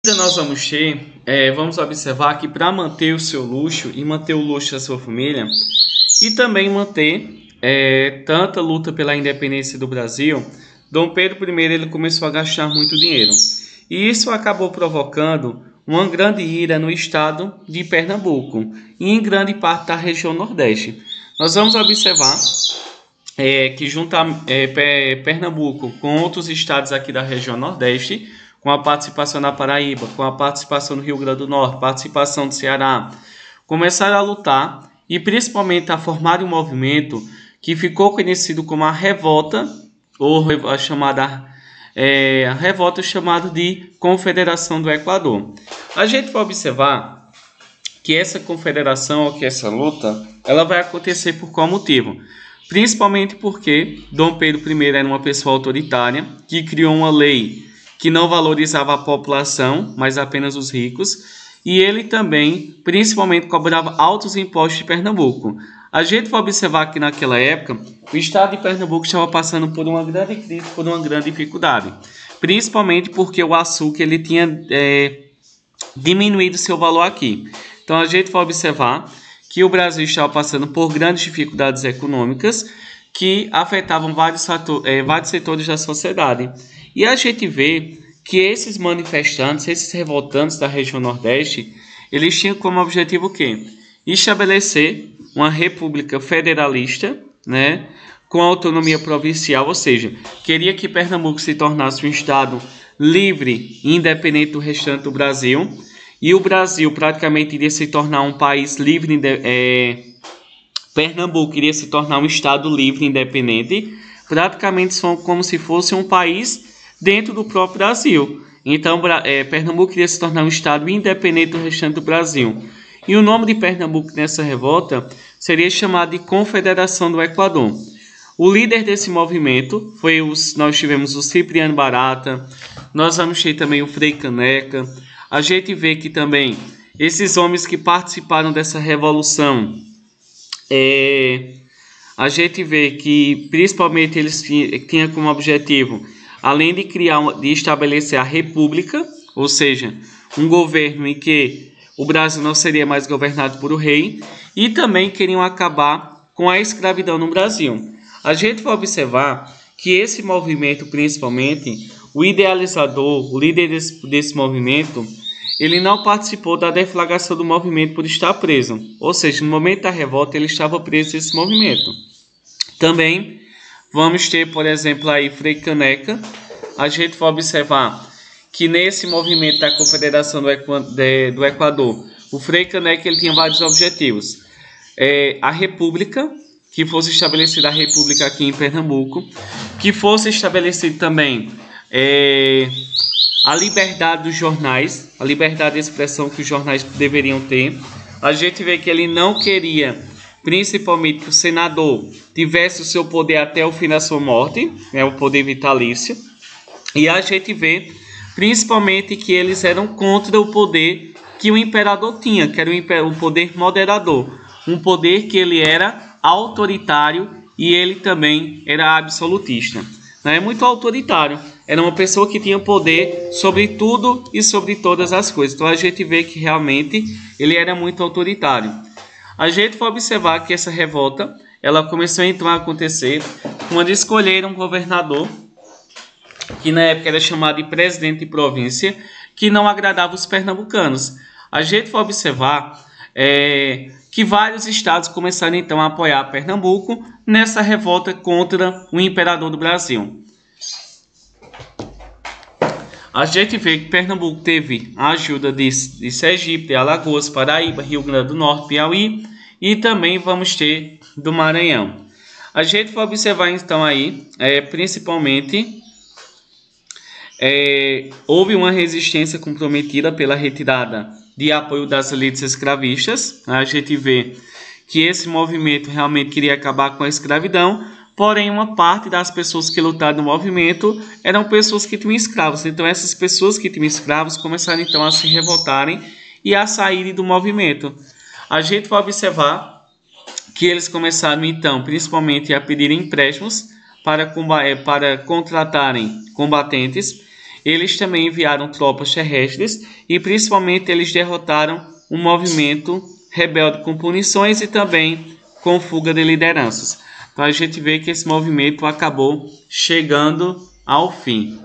Nós vamos ter, vamos observar que para manter o seu luxo e manter o luxo da sua família e também manter tanta luta pela independência do Brasil, Dom Pedro I ele começou a gastar muito dinheiro e isso acabou provocando uma grande ira no estado de Pernambuco e em grande parte da região Nordeste. Nós vamos observar que junta Pernambuco com outros estados aqui da região Nordeste, com a participação da Paraíba, com a participação do Rio Grande do Norte, participação do Ceará, começaram a lutar e principalmente a formar um movimento que ficou conhecido como a revolta, ou a revolta chamada de Confederação do Equador. A gente vai observar que essa confederação, ou que essa luta, ela vai acontecer por qual motivo? Principalmente porque Dom Pedro I era uma pessoa autoritária que criou uma lei que não valorizava a população, mas apenas os ricos, e ele também, principalmente, cobrava altos impostos de Pernambuco. A gente vai observar que naquela época, o estado de Pernambuco estava passando por uma grande crise, por uma grande dificuldade, principalmente porque o açúcar ele tinha diminuído seu valor aqui. Então a gente vai observar que o Brasil estava passando por grandes dificuldades econômicas que afetavam vários setores da sociedade. E a gente vê que esses manifestantes, esses revoltantes da região Nordeste, eles tinham como objetivo o quê? Estabelecer uma república federalista, né, com autonomia provincial, ou seja, queria que Pernambuco se tornasse um estado livre e independente do restante do Brasil, e o Brasil praticamente iria se tornar um país livre, Pernambuco iria se tornar um estado livre e independente, praticamente como se fosse um país dentro do próprio Brasil. Então, Pernambuco iria se tornar um estado independente do restante do Brasil. E o nome de Pernambuco nessa revolta seria chamado de Confederação do Equador. O líder desse movimento nós tivemos o Cipriano Barata, nós vamos ter também o Frei Caneca. A gente vê que também esses homens que participaram dessa revolução, a gente vê que principalmente eles tinham como objetivo, além de de estabelecer a república, ou seja, um governo em que o Brasil não seria mais governado por o rei, e também queriam acabar com a escravidão no Brasil. A gente vai observar que esse movimento, principalmente, o idealizador, o líder desse movimento, ele não participou da deflagração do movimento por estar preso. Ou seja, no momento da revolta, ele estava preso nesse movimento. Também vamos ter, por exemplo, aí Frei Caneca. A gente vai observar que nesse movimento da Confederação do Equador, o Frei Caneca ele tinha vários objetivos. A república, que fosse estabelecida a república aqui em Pernambuco, que fosse estabelecido também a liberdade dos jornais, a liberdade de expressão que os jornais deveriam ter. A gente vê que ele não queria, principalmente, que o senador tivesse o seu poder até o fim da sua morte, o poder vitalício. E a gente vê, principalmente, que eles eram contra o poder que o imperador tinha, que era o poder moderador, um poder que ele era autoritário e ele também era absolutista. Não é muito autoritário, era uma pessoa que tinha poder sobre tudo e sobre todas as coisas. Então a gente vê que realmente ele era muito autoritário. A gente vai observar que essa revolta ela começou então a acontecer quando escolheram um governador, que na época era chamado de presidente de província, que não agradava os pernambucanos. A gente vai observar que vários estados começaram então a apoiar Pernambuco nessa revolta contra o imperador do Brasil. A gente vê que Pernambuco teve a ajuda de Sergipe, Alagoas, Paraíba, Rio Grande do Norte, Piauí e também vamos ter do Maranhão. A gente vai observar então aí, principalmente, houve uma resistência comprometida pela retirada de apoio das elites escravistas. A gente vê que esse movimento realmente queria acabar com a escravidão, porém uma parte das pessoas que lutaram no movimento eram pessoas que tinham escravos. Então essas pessoas que tinham escravos começaram então a se revoltarem e a saírem do movimento. A gente vai observar que eles começaram então principalmente a pedir empréstimos para contratarem combatentes. eles também enviaram tropas terrestres e principalmente eles derrotaram um movimento rebelde com punições e também com fuga de lideranças. Então a gente vê que esse movimento acabou chegando ao fim.